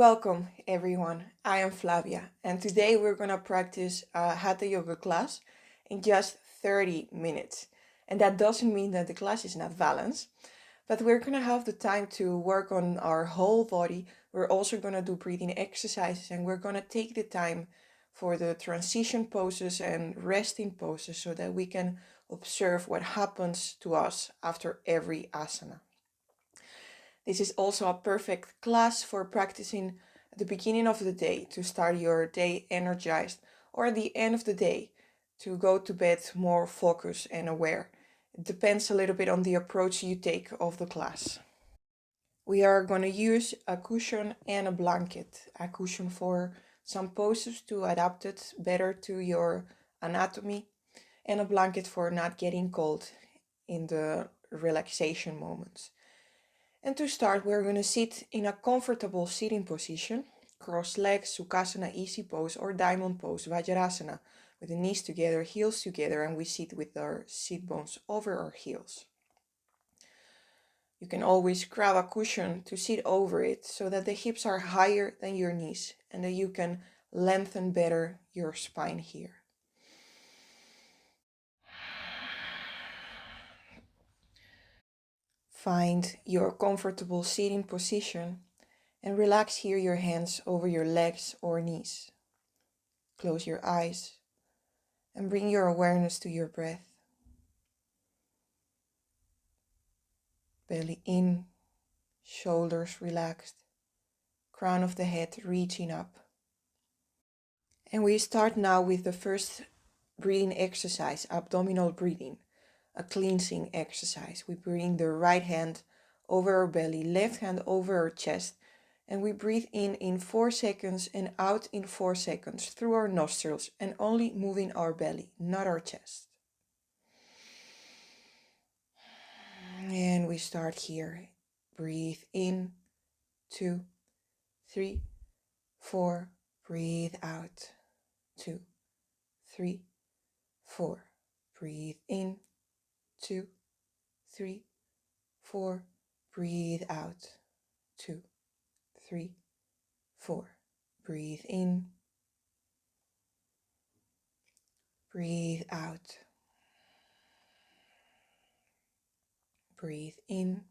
Welcome everyone, I am Flavia and today we're gonna practice a Hatha Yoga class in just 30 minutes. And that doesn't mean that the class is not balanced, but we're gonna have the time to work on our whole body. We're also gonna do breathing exercises and we're gonna take the time for the transition poses and resting poses so that we can observe what happens to us after every asana. This is also a perfect class for practicing at the beginning of the day to start your day energized, or at the end of the day to go to bed more focused and aware. It depends a little bit on the approach you take of the class. We are going to use a cushion and a blanket. A cushion for some poses to adapt it better to your anatomy, and a blanket for not getting cold in the relaxation moments. And to start, we're going to sit in a comfortable sitting position, cross legs, Sukhasana, easy pose, or diamond pose, Vajrasana, with the knees together, heels together, and we sit with our sit bones over our heels. You can always grab a cushion to sit over it so that the hips are higher than your knees and that you can lengthen better your spine here. Find your comfortable sitting position and relax here your hands over your legs or knees. Close your eyes and bring your awareness to your breath. Belly in, shoulders relaxed, crown of the head reaching up. And we start now with the first breathing exercise, abdominal breathing, a cleansing exercise. We bring the right hand over our belly, left hand over our chest, and we breathe in 4 seconds and out in 4 seconds through our nostrils and only moving our belly, not our chest. And we start here. Breathe in, 2, 3, 4. Breathe out, 2, 3, 4. Breathe in, 2, 3, 4. Breathe out, 2, 3, 4. Breathe in, breathe out. Breathe in,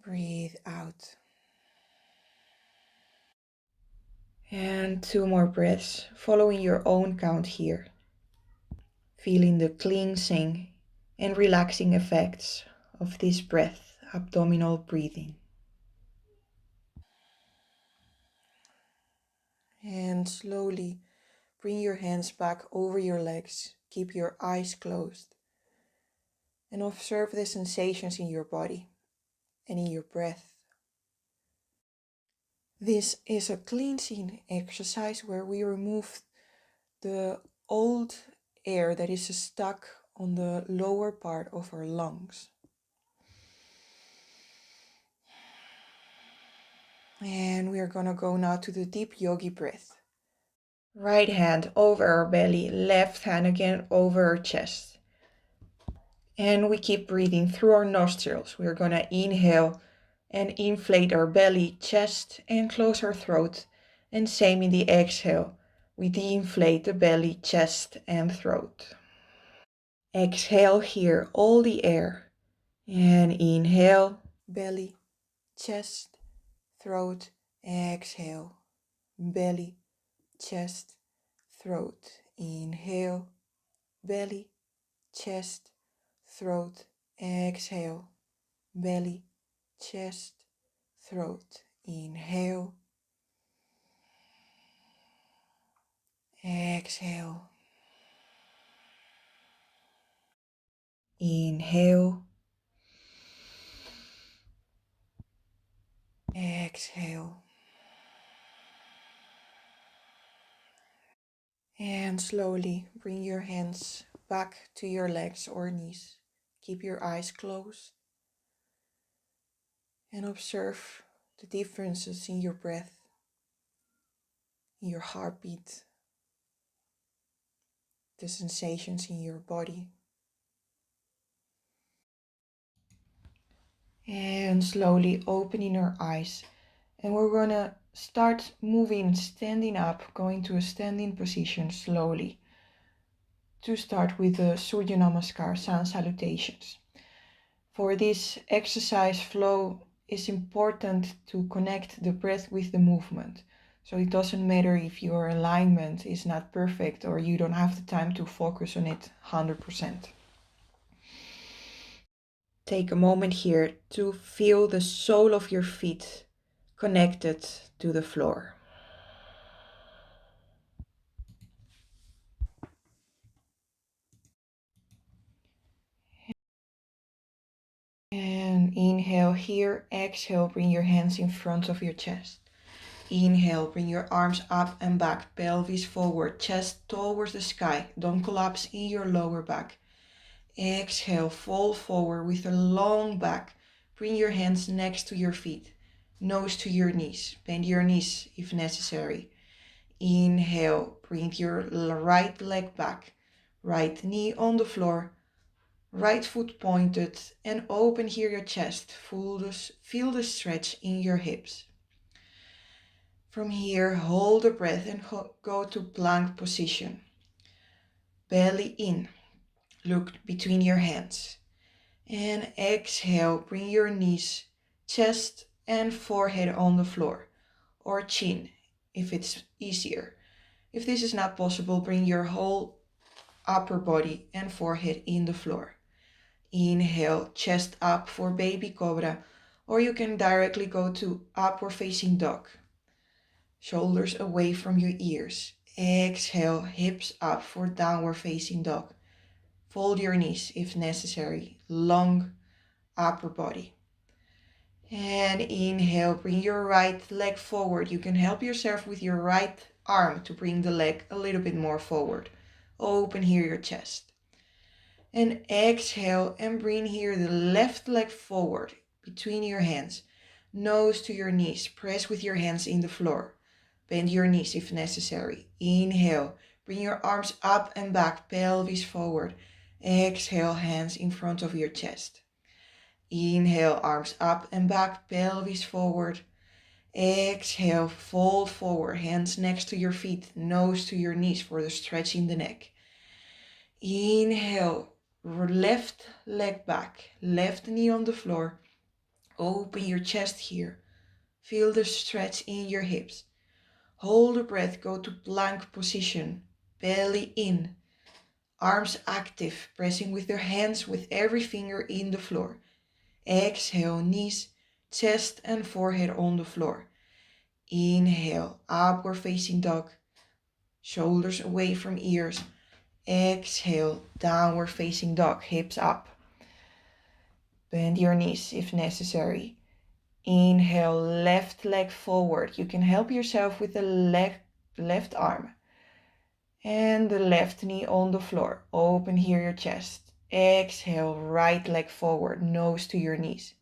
breathe out. And 2 more breaths, following your own count here. Feeling the cleansing and relaxing effects of this breath, abdominal breathing. And slowly bring your hands back over your legs. Keep your eyes closed. And observe the sensations in your body and in your breath. This is a cleansing exercise where we remove the old air that is stuck on the lower part of our lungs. And we are going to go now to the deep yogi breath. Right hand over our belly, left hand again over our chest. And we keep breathing through our nostrils. We're going to inhale and inflate our belly, chest, and close our throat. And same in the exhale. We de-inflate the belly, chest, and throat. Exhale here, all the air. And inhale, belly, chest, throat. Exhale, belly, chest, throat. Inhale, belly, chest, throat. Exhale, belly, chest, throat. Inhale, exhale. Inhale, exhale. And slowly bring your hands back to your legs or knees. Keep your eyes closed and observe the differences in your breath, in your heartbeat, the sensations in your body. And slowly opening our eyes. And we're gonna start moving, standing up, going to a standing position slowly. To start with the Surya Namaskar, sun salutations. For this exercise flow, it's important to connect the breath with the movement. So it doesn't matter if your alignment is not perfect or you don't have the time to focus on it 100%. Take a moment here to feel the sole of your feet connected to the floor. And inhale here, exhale, bring your hands in front of your chest. Inhale, bring your arms up and back, pelvis forward, chest towards the sky. Don't collapse in your lower back. Exhale, fall forward with a long back. Bring your hands next to your feet, nose to your knees. Bend your knees if necessary. Inhale, bring your right leg back, right knee on the floor, right foot pointed, and open here your chest. Feel the stretch in your hips. From here, hold the breath and go to plank position. Belly in, look between your hands. And exhale, bring your knees, chest and forehead on the floor, or chin if it's easier. If this is not possible, bring your whole upper body and forehead in the floor. Inhale, chest up for baby cobra, or you can directly go to upward facing dog. Shoulders away from your ears. Exhale, hips up for downward facing dog. Fold your knees if necessary. Long upper body. And inhale, bring your right leg forward. You can help yourself with your right arm to bring the leg a little bit more forward. Open here your chest. And exhale and bring here the left leg forward between your hands. Nose to your knees. Press with your hands in the floor. Bend your knees if necessary. Inhale, bring your arms up and back, pelvis forward. Exhale, hands in front of your chest. Inhale, arms up and back, pelvis forward. Exhale, fold forward, hands next to your feet, nose to your knees for the stretch in the neck. Inhale, left leg back, left knee on the floor. Open your chest here. Feel the stretch in your hips. Hold the breath, go to plank position, belly in, arms active, pressing with your hands with every finger in the floor. Exhale, knees, chest and forehead on the floor. Inhale, upward facing dog, shoulders away from ears. Exhale, downward facing dog, hips up. Bend your knees if necessary. Inhale, left leg forward. You can help yourself with the left arm. And the left knee on the floor. Open here your chest. Exhale, right leg forward, nose to your knees.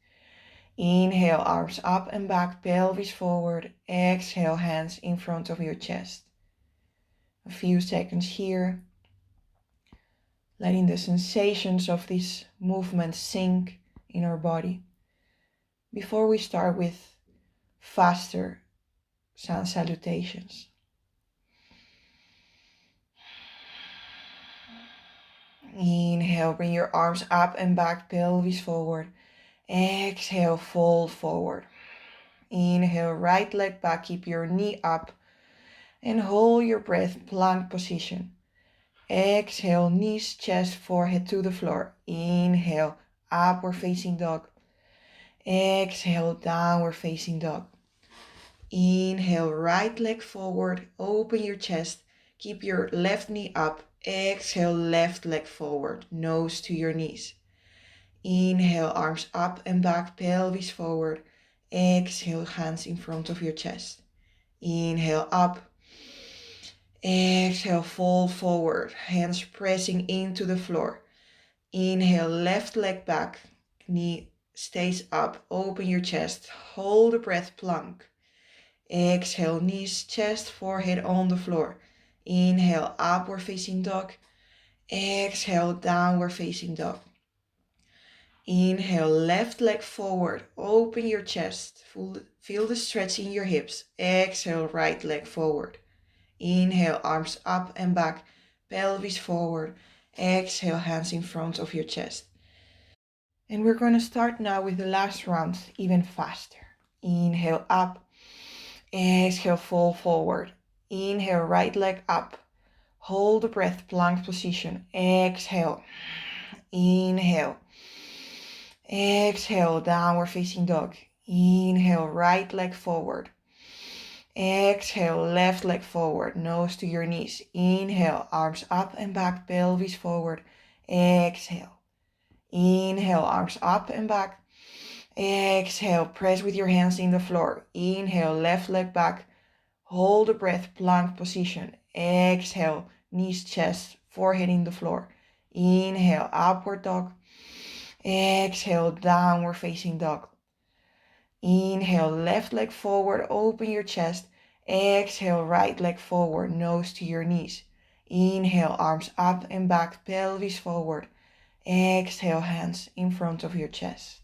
Inhale, arms up and back, pelvis forward. Exhale, hands in front of your chest. A few seconds here. Letting the sensations of this movement sink in our body. Before we start with faster sun salutations. Inhale, bring your arms up and back, pelvis forward. Exhale, fold forward. Inhale, right leg back, keep your knee up. And hold your breath, plank position. Exhale, knees, chest, forehead to the floor. Inhale, upward facing dog. Exhale, downward facing dog. Inhale, right leg forward, open your chest, keep your left knee up. Exhale, left leg forward, nose to your knees. Inhale, arms up and back, pelvis forward. Exhale, hands in front of your chest. Inhale, up. Exhale, fold forward, hands pressing into the floor. Inhale, left leg back, knee stays up, open your chest, hold the breath, plank. Exhale, knees, chest, forehead on the floor. Inhale, upward facing dog. Exhale, downward facing dog. Inhale, left leg forward, open your chest, feel the stretch in your hips. Exhale, right leg forward. Inhale, arms up and back, pelvis forward. Exhale, hands in front of your chest. And we're going to start now with the last round, even faster. Inhale, up. Exhale, fall forward. Inhale, right leg up. Hold the breath, plank position. Exhale. Inhale. Exhale, downward facing dog. Inhale, right leg forward. Exhale, left leg forward, nose to your knees. Inhale, arms up and back, pelvis forward. Exhale. Inhale, arms up and back. Exhale, press with your hands in the floor. Inhale, left leg back. Hold the breath, plank position. Exhale, knees, chest, forehead in the floor. Inhale, upward dog. Exhale, downward facing dog. Inhale, left leg forward, open your chest. Exhale, right leg forward, nose to your knees. Inhale, arms up and back, pelvis forward. Exhale, hands in front of your chest.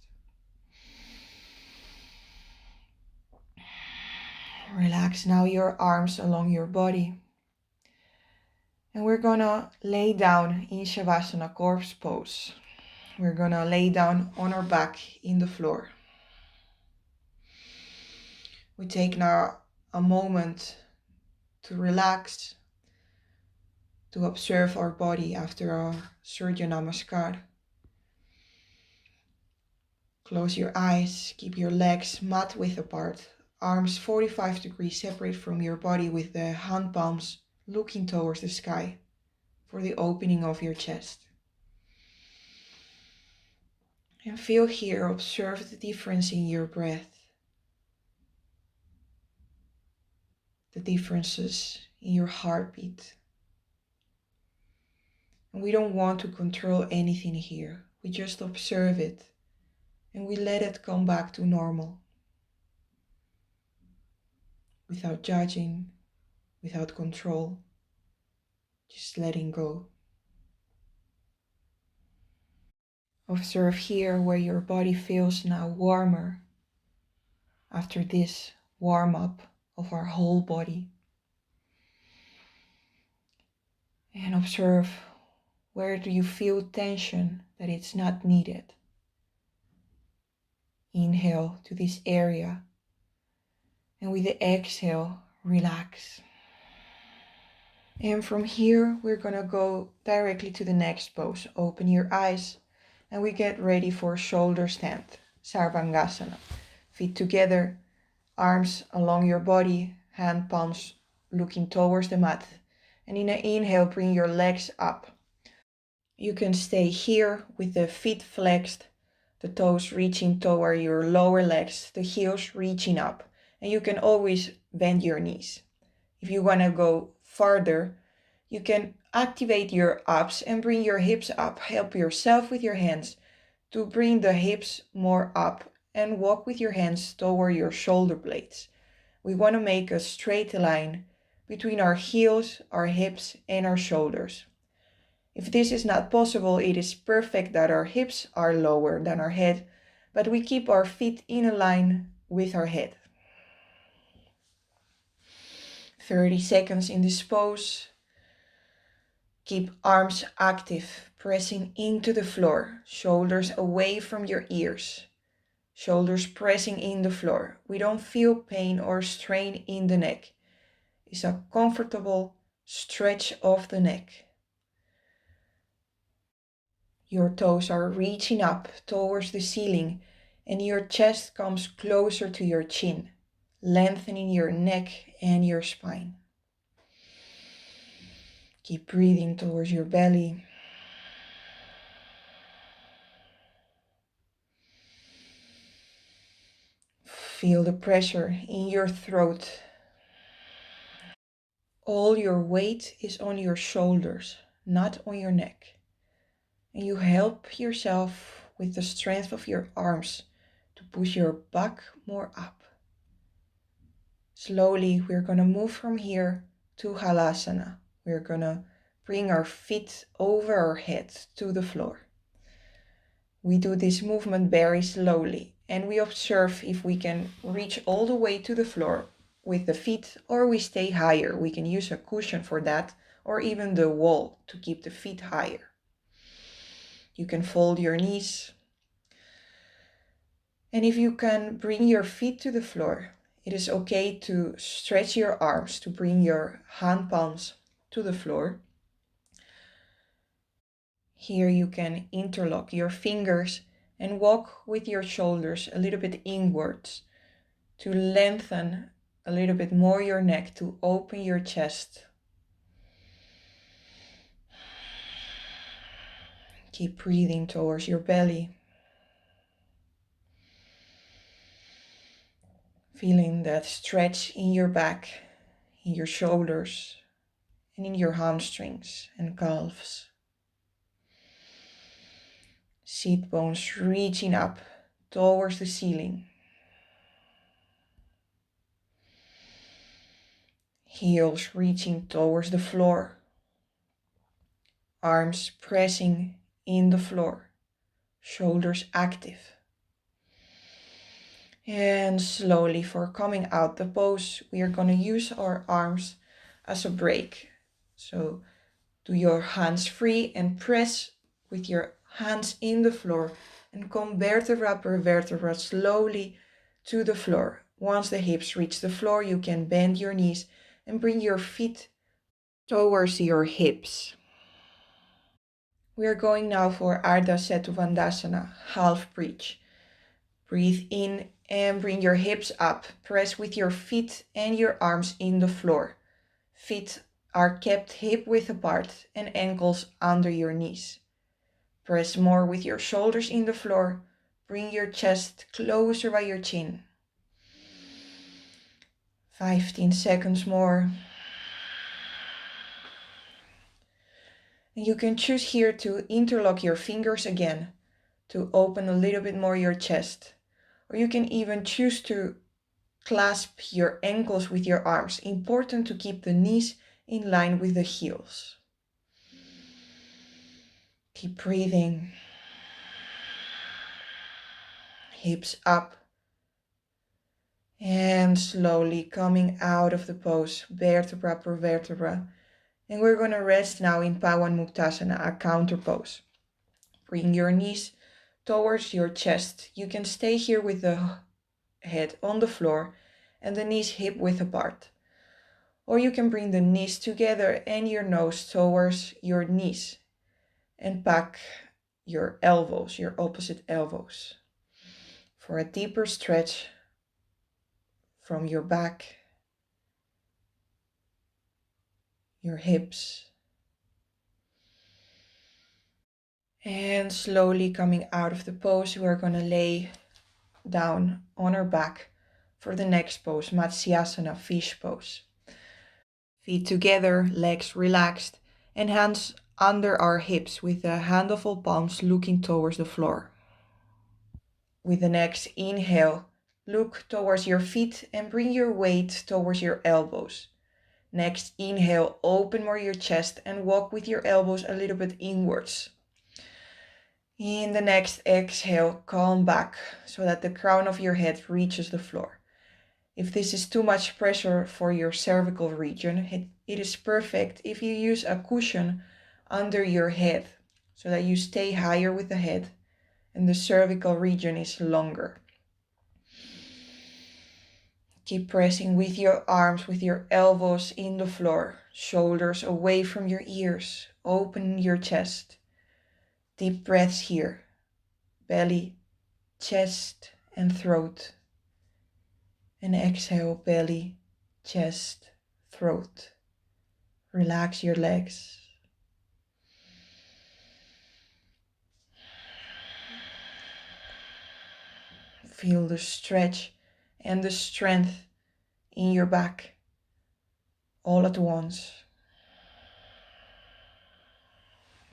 Relax now your arms along your body. And we're gonna lay down in Shavasana, corpse pose. We're gonna lay down on our back in the floor. We take now a moment to relax, to observe our body after our Surya Namaskar. Close your eyes, keep your legs mat width apart, arms 45 degrees separate from your body with the hand palms looking towards the sky for the opening of your chest. And feel here, observe the difference in your breath, the differences in your heartbeat. And we don't want to control anything here. We just observe it and we let it come back to normal. Without judging, without control, just letting go. Observe here where your body feels now warmer after this warm-up of our whole body. And observe where do you feel tension that it's not needed. Inhale to this area, and with the exhale, relax. And from here, we're gonna go directly to the next pose. Open your eyes, and we get ready for shoulder stand, Sarvangasana. Feet together, arms along your body, hand palms looking towards the mat. And in an inhale, bring your legs up. You can stay here with the feet flexed, the toes reaching toward your lower legs, the heels reaching up. And you can always bend your knees. If you want to go farther, you can activate your abs and bring your hips up. Help yourself with your hands to bring the hips more up and walk with your hands toward your shoulder blades. We want to make a straight line between our heels, our hips, and our shoulders. If this is not possible, it is perfect that our hips are lower than our head, but we keep our feet in a line with our head. 30 seconds in this pose. Keep arms active, pressing into the floor, shoulders away from your ears, shoulders pressing in the floor. We don't feel pain or strain in the neck. It's a comfortable stretch of the neck. Your toes are reaching up towards the ceiling and your chest comes closer to your chin, lengthening your neck and your spine. Keep breathing towards your belly. Feel the pressure in your throat. All your weight is on your shoulders, not on your neck. And you help yourself with the strength of your arms to push your back more up. Slowly, we're going to move from here to Halasana. We're going to bring our feet over our heads to the floor. We do this movement very slowly, and we observe if we can reach all the way to the floor with the feet, or we stay higher. We can use a cushion for that, or even the wall to keep the feet higher. You can fold your knees. And if you can bring your feet to the floor, it is okay to stretch your arms to bring your hand palms to the floor. Here you can interlock your fingers and walk with your shoulders a little bit inwards to lengthen a little bit more your neck, to open your chest. Keep breathing towards your belly. Feeling that stretch in your back, in your shoulders, and in your hamstrings and calves. Seat bones reaching up towards the ceiling. Heels reaching towards the floor. Arms pressing in the floor. Shoulders active. And slowly, for coming out the pose, we are going to use our arms as a brake. So do your hands free and press with your hands in the floor and come vertebra per vertebra slowly to the floor. Once the hips reach the floor, you can bend your knees and bring your feet towards your hips. We are going now for Ardha Setu half bridge. Breathe in and bring your hips up. Press with your feet and your arms in the floor. Feet are kept hip width apart and ankles under your knees. Press more with your shoulders in the floor. Bring your chest closer by your chin. 15 seconds more. And you can choose here to interlock your fingers again to open a little bit more your chest. Or you can even choose to clasp your ankles with your arms. Important to keep the knees in line with the heels. Keep breathing. Hips up. And slowly coming out of the pose, vertebra per vertebra. And we're going to rest now in Pawan Muktasana, a counter pose. Bring your knees towards your chest. You can stay here with the head on the floor and the knees hip width apart. Or you can bring the knees together and your nose towards your knees and pack your elbows, your opposite elbows, for a deeper stretch from your back, your hips. And slowly coming out of the pose, we're going to lay down on our back for the next pose, Matsyasana, fish pose. Feet together, legs relaxed, and hands under our hips with the handful palms looking towards the floor. With the next inhale, look towards your feet and bring your weight towards your elbows. Next inhale, open more your chest and walk with your elbows a little bit inwards. In the next exhale, come back so that the crown of your head reaches the floor. If this is too much pressure for your cervical region, it is perfect if you use a cushion under your head so that you stay higher with the head and the cervical region is longer. Keep pressing with your arms, with your elbows in the floor, shoulders away from your ears. Open your chest. Deep breaths here. Belly, chest, and throat. And exhale, belly, chest, throat. Relax your legs. Feel the stretch and the strength in your back all at once.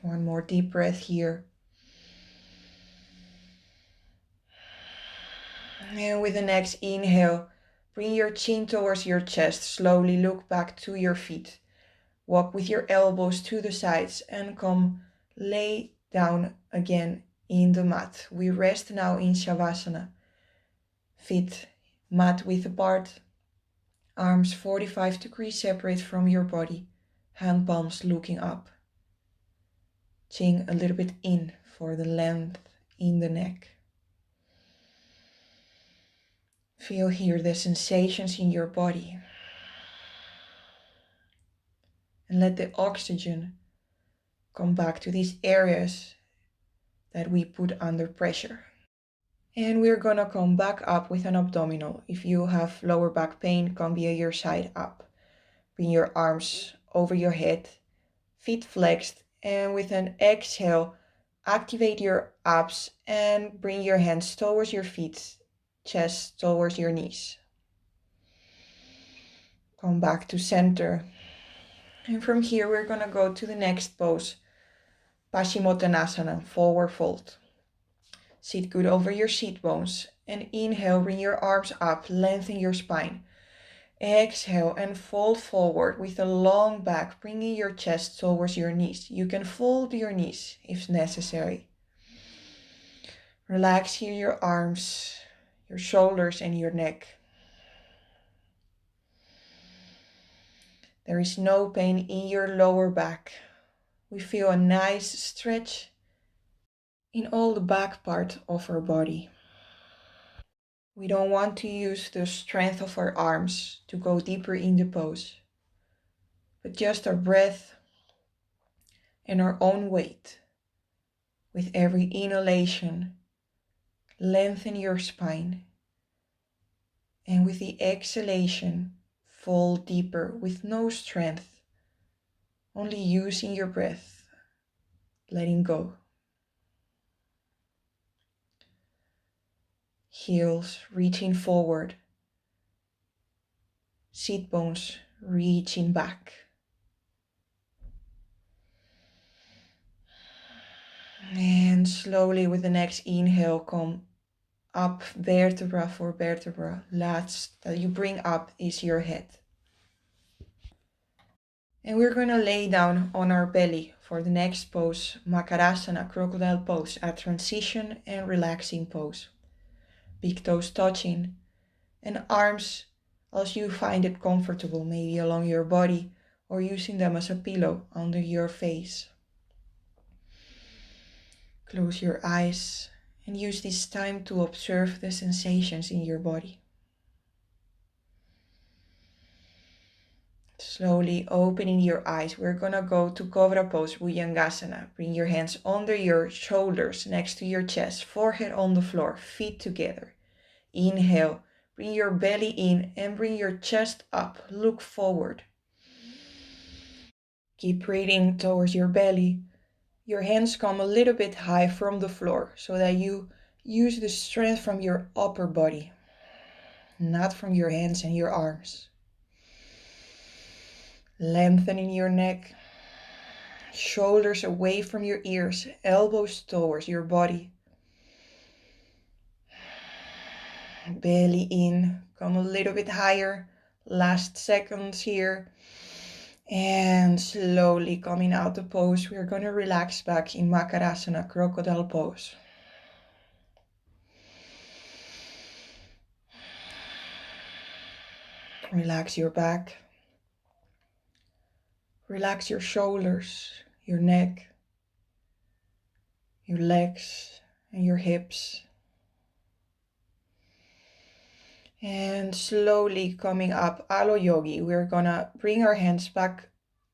One more deep breath here. And with the next inhale, bring your chin towards your chest. Slowly look back to your feet. Walk with your elbows to the sides and come lay down again in the mat. We rest now in Shavasana. Feet mat width apart, arms 45 degrees separate from your body, hand palms looking up. Chin a little bit in for the length in the neck. Feel here the sensations in your body. And let the oxygen come back to these areas that we put under pressure. And we're gonna come back up with an abdominal. If you have lower back pain, come via your side up. Bring your arms over your head, feet flexed, and with an exhale, activate your abs and bring your hands towards your feet, chest towards your knees. Come back to center. And from here, we're gonna go to the next pose, Paschimottanasana, forward fold. Sit good over your seat bones and inhale, bring your arms up, lengthen your spine. Exhale and fold forward with a long back, bringing your chest towards your knees. You can fold your knees if necessary. Relax here your arms, your shoulders and your neck. There is no pain in your lower back. We feel a nice stretch in all the back part of our body. We don't want to use the strength of our arms to go deeper in the pose, but just our breath and our own weight. With every inhalation, lengthen your spine, and with the exhalation, fall deeper with no strength, only using your breath, letting go. Heels reaching forward, seat bones reaching back. And slowly with the next inhale, come up vertebra for vertebra. Last that you bring up is your head. And we're going to lay down on our belly for the next pose, Makarasana, crocodile pose, a transition and relaxing pose. Big toes touching and arms as you find it comfortable, maybe along your body or using them as a pillow under your face. Close your eyes and use this time to observe the sensations in your body. Slowly opening your eyes, we're gonna go to Cobra Pose, Bhujangasana. Bring your hands under your shoulders, next to your chest, forehead on the floor, feet together. Inhale, bring your belly in and bring your chest up, look forward. Keep breathing towards your belly. Your hands come a little bit high from the floor so that you use the strength from your upper body, not from your hands and your arms. Lengthening your neck, shoulders away from your ears, elbows towards your body. Belly in, come a little bit higher. Last seconds here. And slowly coming out the pose, we're going to relax back in Makarasana, crocodile pose. Relax your back. Relax your shoulders, your neck, your legs, and your hips. And slowly coming up, Alo Yogi, we're gonna bring our hands back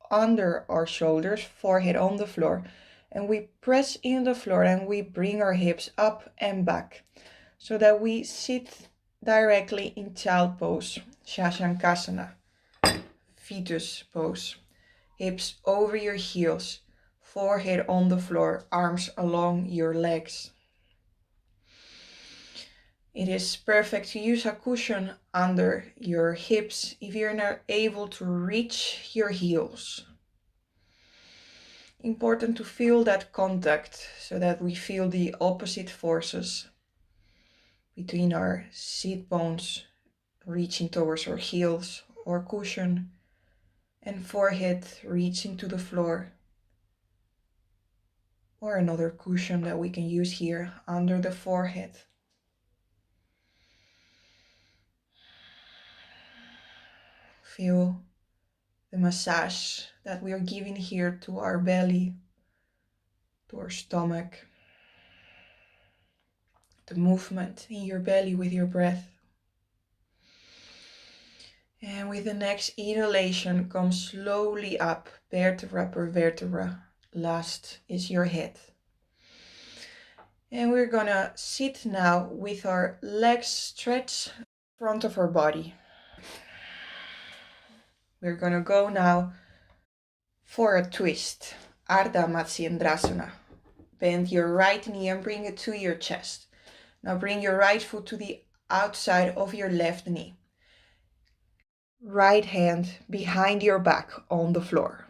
under our shoulders, forehead on the floor, and we press in the floor and we bring our hips up and back so that we sit directly in child pose, Shashankasana, fetus pose. Hips over your heels, forehead on the floor, arms along your legs. It is perfect to use a cushion under your hips if you're not able to reach your heels. Important to feel that contact so that we feel the opposite forces between our seat bones reaching towards our heels or cushion and forehead reaching to the floor. or another cushion that we can use here under the forehead. Feel the massage that we are giving here to our belly, to our stomach, the movement in your belly with your breath. And with the next inhalation, come slowly up, vertebra per vertebra. Last is your head. And we're gonna sit now with our legs stretched in front of our body. We're gonna go now for a twist, Ardha Matsyendrasana. Bend your right knee and bring it to your chest. Now bring your right foot to the outside of your left knee. Right hand behind your back on the floor.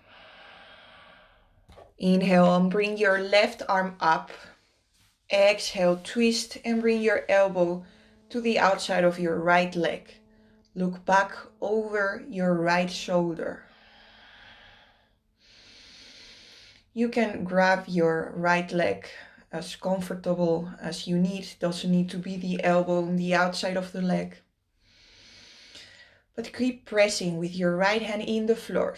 Inhale and bring your left arm up. Exhale, twist and bring your elbow to the outside of your right leg. Look back over your right shoulder. You can grab your right leg as comfortable as you need. It doesn't need to be the elbow on the outside of the leg. But keep pressing with your right hand in the floor.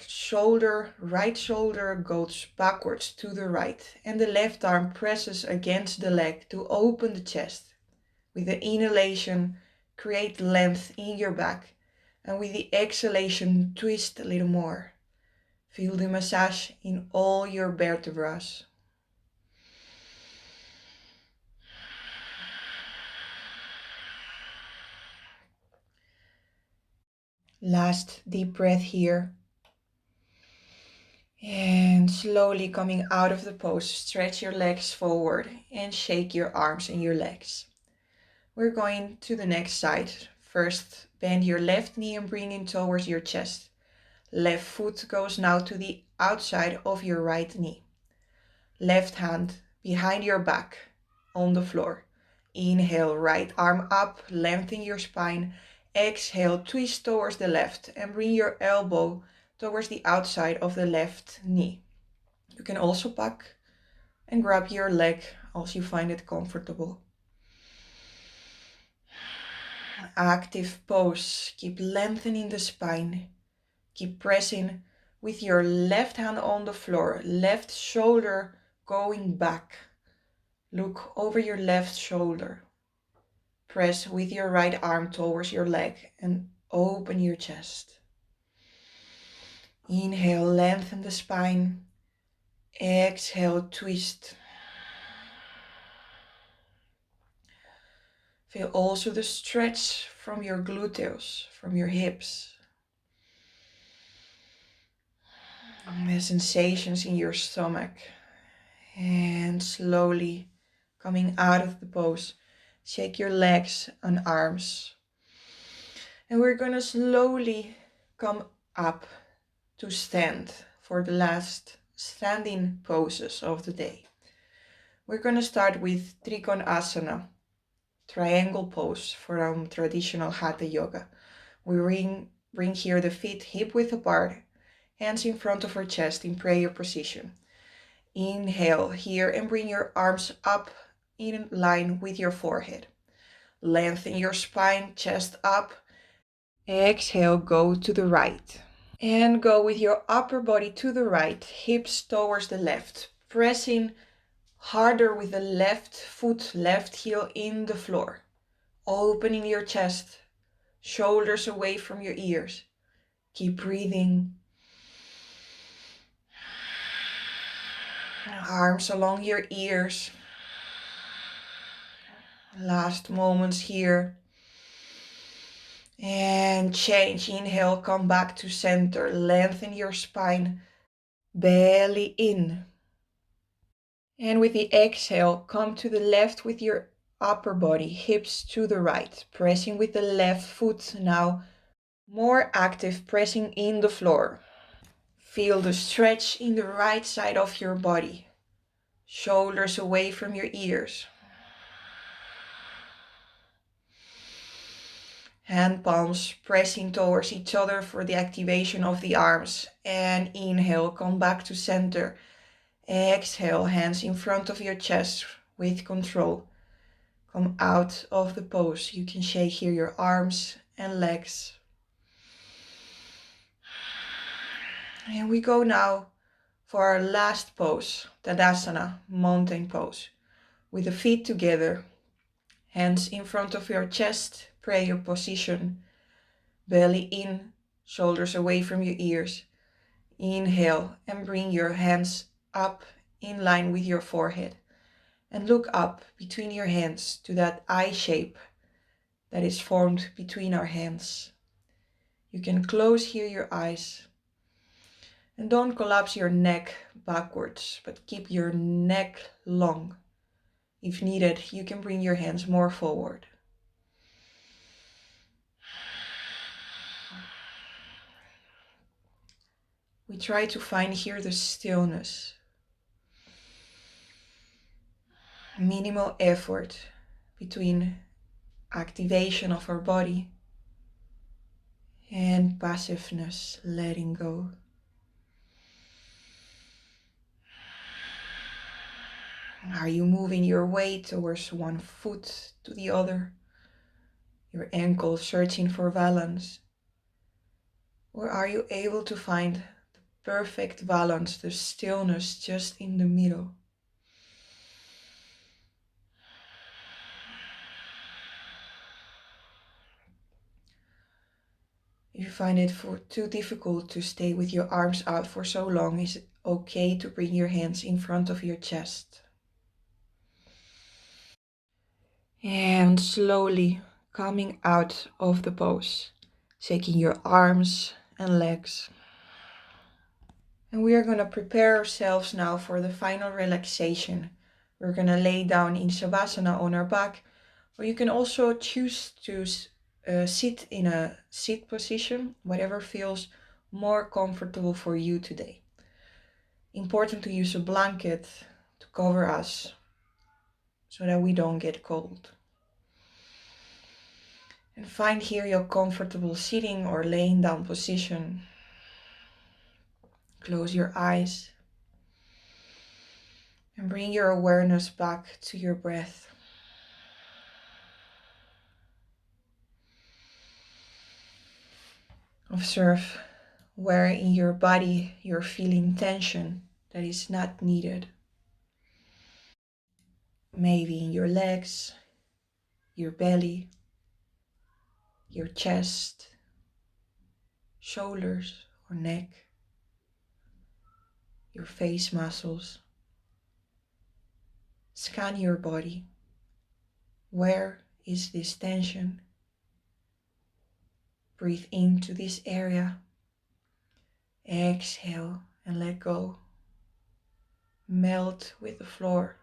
Right shoulder goes backwards to the right. And the left arm presses against the leg to open the chest. With the inhalation, create length in your back. And with the exhalation, twist a little more. Feel the massage in all your vertebrae. Last deep breath here. And slowly coming out of the pose, stretch your legs forward and shake your arms and your legs. We're going to the next side. First, bend your left knee and bring it towards your chest. Left foot goes now to the outside of your right knee. Left hand behind your back on the floor. Inhale, right arm up, lengthen your spine. Exhale, twist towards the left and bring your elbow towards the outside of the left knee. You can also back and grab your leg as you find it comfortable. Active pose. Keep lengthening the spine. Keep pressing with your left hand on the floor. Left shoulder going back. Look over your left shoulder. Press with your right arm towards your leg and open your chest. Inhale, lengthen the spine. Exhale, twist. Feel also the stretch from your gluteus, from your hips. The sensations in your stomach. And slowly coming out of the pose, shake your legs and arms. And we're gonna slowly come up to stand for the last standing poses of the day. We're gonna start with Trikonasana, triangle pose from traditional Hatha Yoga. We bring here the feet hip width apart, hands in front of our chest in prayer position. Inhale here and bring your arms up in line with your forehead. Lengthen your spine, chest up. Exhale, go to the right. And go with your upper body to the right, hips towards the left. Pressing harder with the left foot, left heel in the floor. Opening your chest, shoulders away from your ears. Keep breathing. Arms along your ears. Last moments here. And change. Inhale, come back to center. Lengthen your spine. Belly in. And with the exhale, come to the left with your upper body, hips to the right. Pressing with the left foot now. More active, pressing in the floor. Feel the stretch in the right side of your body. Shoulders away from your ears. Hand palms pressing towards each other for the activation of the arms. And inhale, come back to center. Exhale, hands in front of your chest with control. Come out of the pose. You can shake here your arms and legs. And we go now for our last pose, Tadasana, mountain pose. With the feet together, hands in front of your chest, prayer position. Belly in, shoulders away from your ears. Inhale and bring your hands up in line with your forehead. And look up between your hands to that eye shape that is formed between our hands. You can close here your eyes. And don't collapse your neck backwards, but keep your neck long. If needed, you can bring your hands more forward. We try to find here the stillness. Minimal effort between activation of our body and passiveness, letting go. Are you moving your weight towards one foot to the other? Your ankle searching for balance? Or are you able to find the perfect balance, the stillness just in the middle? If you find it too difficult to stay with your arms out for so long, is it okay to bring your hands in front of your chest? And slowly coming out of the pose, shaking your arms and legs. And we are going to prepare ourselves now for the final relaxation. We're going to lay down in Savasana on our back, or you can also choose to sit in a sit position, whatever feels more comfortable for you today. Important to use a blanket to cover us so that we don't get cold. And find here your comfortable sitting or laying down position. Close your eyes and bring your awareness back to your breath. Observe where in your body you're feeling tension that is not needed. Maybe in your legs, your belly, your chest, shoulders or neck, your face muscles. Scan your body. Where is this tension? Breathe into this area. Exhale and let go. Melt with the floor.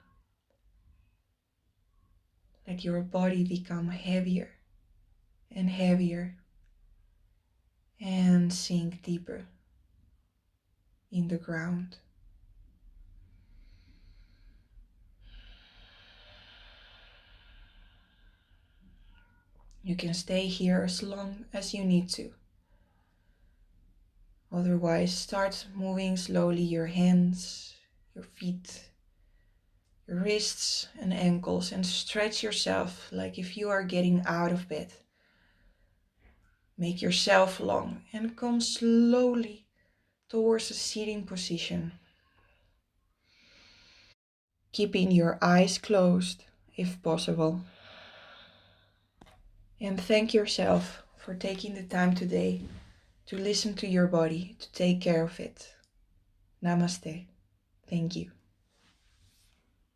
Let your body become heavier and heavier and sink deeper in the ground. You can stay here as long as you need to. Otherwise, start moving slowly your hands, your feet, your wrists and ankles, and stretch yourself like if you are getting out of bed. Make yourself long and come slowly towards a sitting position. Keeping your eyes closed if possible. And thank yourself for taking the time today to listen to your body, to take care of it. Namaste. Thank you.